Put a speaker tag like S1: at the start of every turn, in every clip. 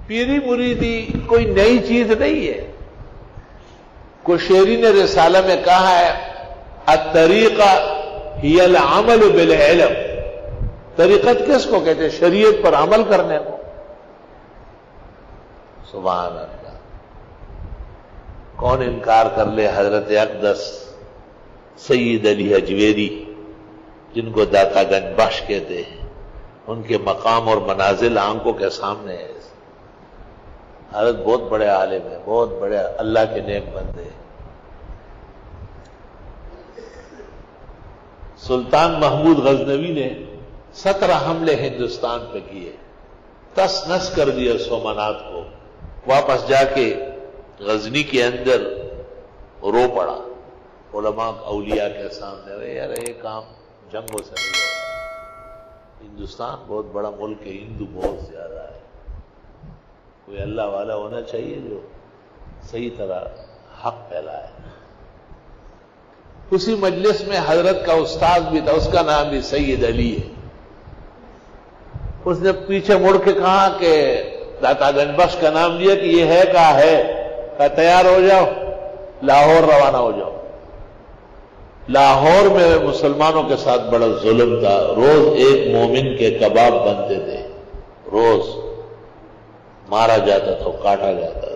S1: پیری مریدی کوئی نئی چیز نہیں ہے. کوشیری نے رسالہ میں کہا ہے الطریقہ ہی العمل بالعلم. طریقت کس کو کہتے ہیں؟ شریعت پر عمل کرنے کو. سبحان اللہ. کون انکار کر لے حضرت اقدس سید علی حجویری جن کو داتا گنج بخش کہتے ہیں، ان کے مقام اور منازل آنکھوں کے سامنے ہے. حضرت بہت بڑے عالم ہیں، بہت بڑے اللہ کے نیک بندے ہیں. سلطان محمود غزنوی نے 17 حملے ہندوستان پہ کیے، تس نس کر دیا سومنات کو. واپس جا کے غزنی کے اندر رو پڑا علماء اولیاء کے سامنے، یار یہ کام جنگوں سے نہیں ہوگا. ہندوستان بہت بڑا ملک ہے، ہندو بہت زیادہ ہے، کوئی اللہ والا ہونا چاہیے جو صحیح طرح حق پھیلائے. اسی مجلس میں حضرت کا استاد بھی تھا، اس کا نام بھی سید علی ہے. اس نے پیچھے مڑ کے کہا کہ داتا گنج بخش کا نام لیا کہ یہ ہے کہا ہے، کہا تیار ہو جاؤ لاہور روانہ ہو جاؤ. لاہور میں مسلمانوں کے ساتھ بڑا ظلم تھا. روز ایک مومن کے کباب بنتے تھے، روز مارا جاتا تھا، کاٹا جاتا تھا.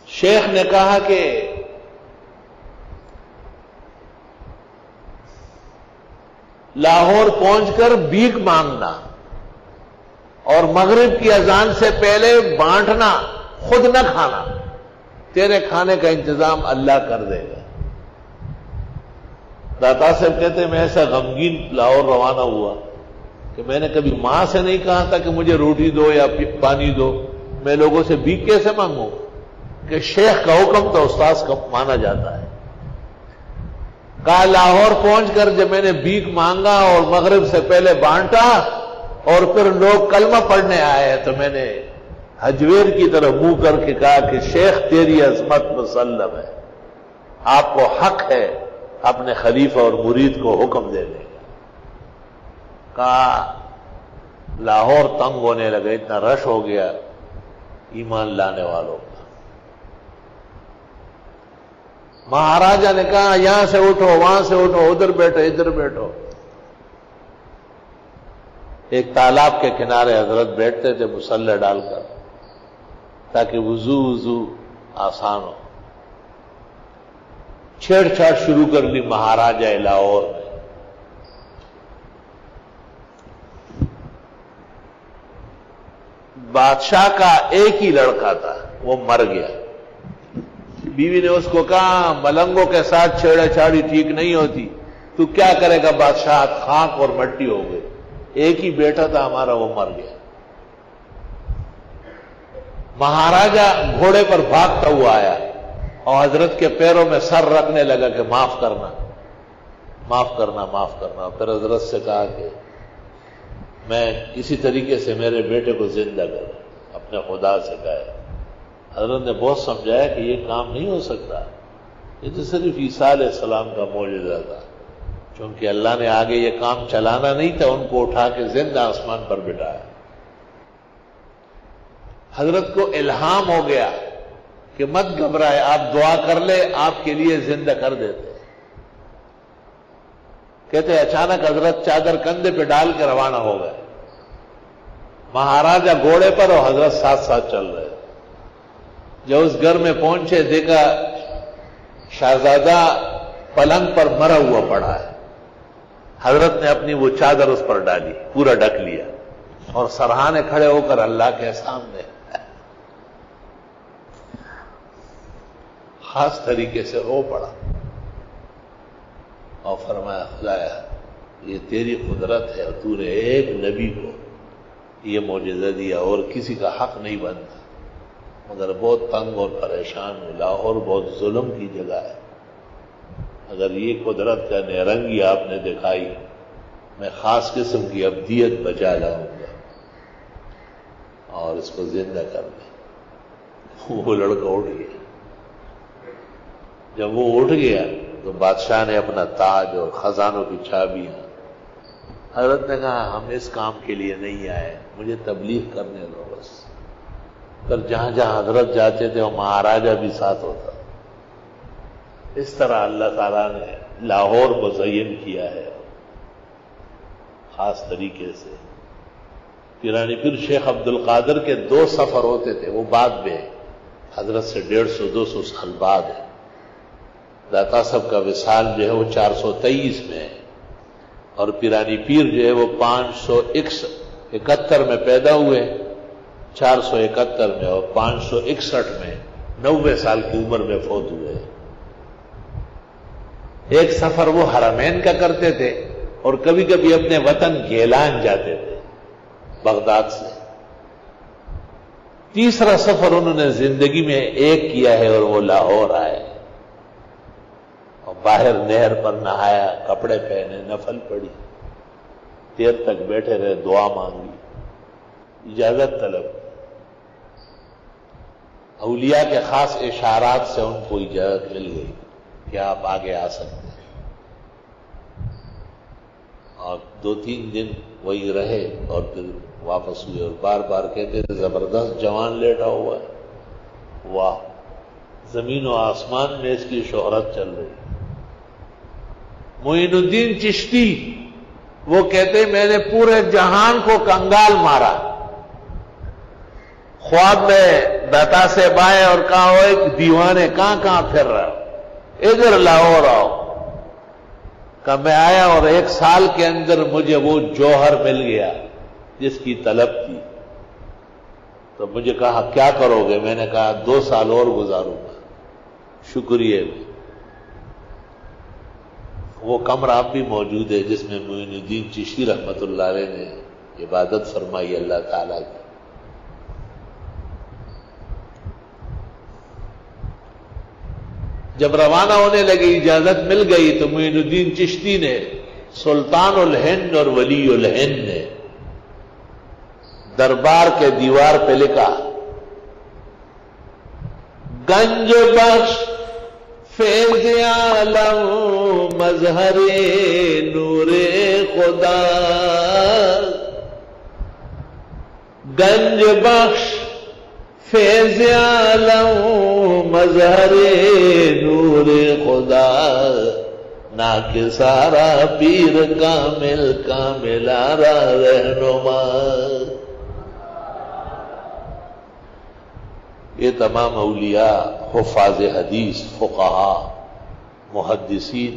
S1: شیخ نے کہا کہ لاہور پہنچ کر بھیک مانگنا اور مغرب کی اذان سے پہلے بانٹنا، خود نہ کھانا، تیرے کھانے کا انتظام اللہ کر دے گا. داتا صاحب کہتے ہیں میں ایسا غمگین لاہور روانہ ہوا کہ میں نے کبھی ماں سے نہیں کہا تھا کہ مجھے روٹی دو یا پانی دو. میں لوگوں سے بھیک کیسے مانگوں کہ شیخ کا حکم تو استاذ کا مانا جاتا ہے. کہا لاہور پہنچ کر جب میں نے بھیک مانگا اور مغرب سے پہلے بانٹا اور پھر لوگ کلمہ پڑھنے آئے تو میں نے حجویر کی طرف منہ کر کے کہا کہ شیخ تیری عظمت مسلم ہے، آپ کو حق ہے اپنے خلیفہ اور مرید کو حکم دینے کا. کہا لاہور تنگ ہونے لگا، اتنا رش ہو گیا ایمان لانے والوں کا. مہاراجا نے کہا یہاں سے اٹھو وہاں سے اٹھو، ادھر بیٹھو ادھر بیٹھو. ایک تالاب کے کنارے حضرت بیٹھتے تھے مصلی ڈال کر تاکہ وضو آسان ہو. چھیڑ چھاڑ شروع کر لی مہاراجا لاہور نے. بادشاہ کا ایک ہی لڑکا تھا، وہ مر گیا. بیوی نے اس کو کہا ملنگوں کے ساتھ چھیڑا چھاڑی ٹھیک نہیں ہوتی، تو کیا کرے گا؟ بادشاہ خاک اور مٹی ہو گئی. ایک ہی بیٹا تھا ہمارا، وہ مر گیا. مہاراجا گھوڑے پر بھاگتا ہوا آیا اور حضرت کے پیروں میں سر رکھنے لگا کہ معاف کرنا معاف کرنا معاف کرنا. پھر حضرت سے کہا کہ میں کسی طریقے سے میرے بیٹے کو زندہ کر، اپنے خدا سے کہا. حضرت نے بہت سمجھایا کہ یہ کام نہیں ہو سکتا، یہ تو صرف عیسیٰ علیہ السلام کا معجزہ تھا. چونکہ اللہ نے آگے یہ کام چلانا نہیں تھا، ان کو اٹھا کے زندہ آسمان پر بٹھایا. حضرت کو الہام ہو گیا کہ مت گھبرائے، آپ دعا کر لے، آپ کے لیے زندہ کر دیتے. کہتے اچانک حضرت چادر کندھے پہ ڈال کے روانہ ہو گئے. مہاراجا گھوڑے پر اور حضرت ساتھ ساتھ چل رہے. جب اس گھر میں پہنچے دیکھا شہزادہ پلنگ پر مرا ہوا پڑا ہے. حضرت نے اپنی وہ چادر اس پر ڈالی، پورا ڈھک لیا اور سرہانے کھڑے ہو کر اللہ کے سامنے خاص طریقے سے رو پڑا اور فرمایا خدایا یہ تیری قدرت ہے اور تو نے ایک نبی کو یہ معجزہ دیا اور کسی کا حق نہیں بنتا، مگر بہت تنگ اور پریشان ہوں. لاہور بہت ظلم کی جگہ ہے، اگر یہ قدرت کا نیرنگی آپ نے دکھائی میں خاص قسم کی ابدیت بچا لاؤں گا اور اس کو زندہ کر دیں. وہ لڑکا اٹھ گیا. جب وہ اٹھ گیا تو بادشاہ نے اپنا تاج اور خزانوں کی چابیاں حضرت نے کہا ہم اس کام کے لیے نہیں آئے، مجھے تبلیغ کرنے دو بس۔ پھر جہاں جہاں حضرت جاتے تھے وہ مہاراجا بھی ساتھ ہوتا۔ اس طرح اللہ تعالیٰ نے لاہور مزین کیا ہے خاص طریقے سے۔ پیرانی پیر شیخ عبد القادر کے 2 سفر ہوتے تھے، وہ بعد میں حضرت سے 150-200 سال بعد ہے۔ داتا صاحب کا وصال جو ہے وہ 423 میں ہے، اور پیرانی پیر جو ہے وہ 571 میں پیدا ہوئے، 471 میں، اور 561 میں 90 سال کی عمر میں فوت ہوئے۔ ایک سفر وہ حرمین کا کرتے تھے، اور کبھی کبھی اپنے وطن گیلان جاتے تھے بغداد سے۔ تیسرا سفر انہوں نے زندگی میں ایک کیا ہے، اور وہ لاہور آئے اور باہر نہر پر نہایا، کپڑے پہنے، نفل پڑھی، دیر تک بیٹھے رہے، دعا مانگی، اجازت طلب۔ اولیاء کے خاص اشارات سے ان کو اجازت مل گئی کہ آپ آگے آ سکتے ہیں، اور 2-3 دن وہی رہے اور پھر واپس ہوئے، اور بار بار کہتے تھے زبردست جوان لیٹا ہوا ہے، واہ، زمین و آسمان میں اس کی شہرت چل رہی۔ معین الدین چشتی وہ کہتے میں نے پورے جہان کو کنگال مارا، خواب میں داتا سے بائے اور کہا ہو ایک دیوانے کہاں پھر رہا ہو، ادھر لاہور آؤ۔ کہ میں آیا اور 1 سال کے اندر مجھے وہ جوہر مل گیا جس کی طلب تھی۔ تو مجھے کہا کیا کرو گے؟ میں نے کہا 2 سال اور گزاروں گا شکریہ میں۔ وہ کمرہ اب بھی موجود ہے جس میں معین الدین چشتی رحمت اللہ علیہ نے عبادت فرمائی اللہ تعالیٰ کی۔ جب روانہ ہونے لگے، اجازت مل گئی، تو معین الدین چشتی نے سلطان الہند اور ولی الہند نے دربار کے دیوار پہ لکھا، گنج بخش فیض عالم مظہر نور خدا، گنج بخش فیض عالم مظہر نور خدا، ناکسارا پیر کامل کاملارا رہنما۔ یہ تمام اولیاء، حفاظ حدیث، فقہاء، محدثین،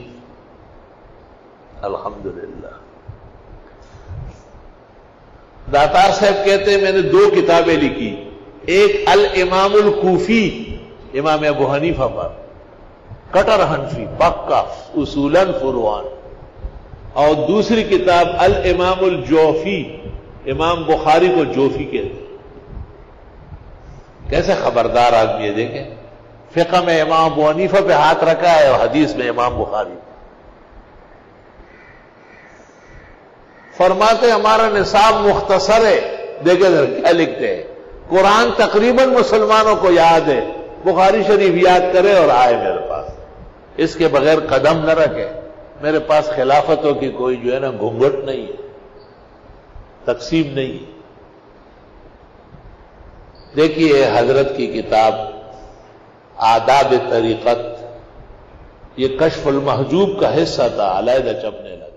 S1: الحمدللہ۔ داتار صاحب کہتے ہیں میں نے 2 کتابیں لکھی، ایک الامام الکوفی امام ابو حنیفہ پر، کٹر حنفی پکا اصولاً فروعاً، اور دوسری کتاب الامام الجوفی، امام بخاری کو جوفی کہتے ہیں۔ کیسے خبردار آدمی ہے، دیکھیں فقہ میں امام ابو حنیفہ پہ ہاتھ رکھا ہے اور حدیث میں امام بخاری۔ فرماتے ہمارا نصاب مختصر ہے، دیکھیں کیا لکھتے ہیں، قرآن تقریباً مسلمانوں کو یاد ہے، بخاری شریف یاد کرے اور آئے میرے پاس، اس کے بغیر قدم نہ رکھے۔ میرے پاس خلافتوں کی کوئی جو ہے نا گھونگھٹ نہیں ہے، تقسیم نہیں ہے۔ دیکھیے حضرت کی کتاب آداب طریقت، یہ کشف المحجوب کا حصہ تھا، علیحدہ چھپنے لگا۔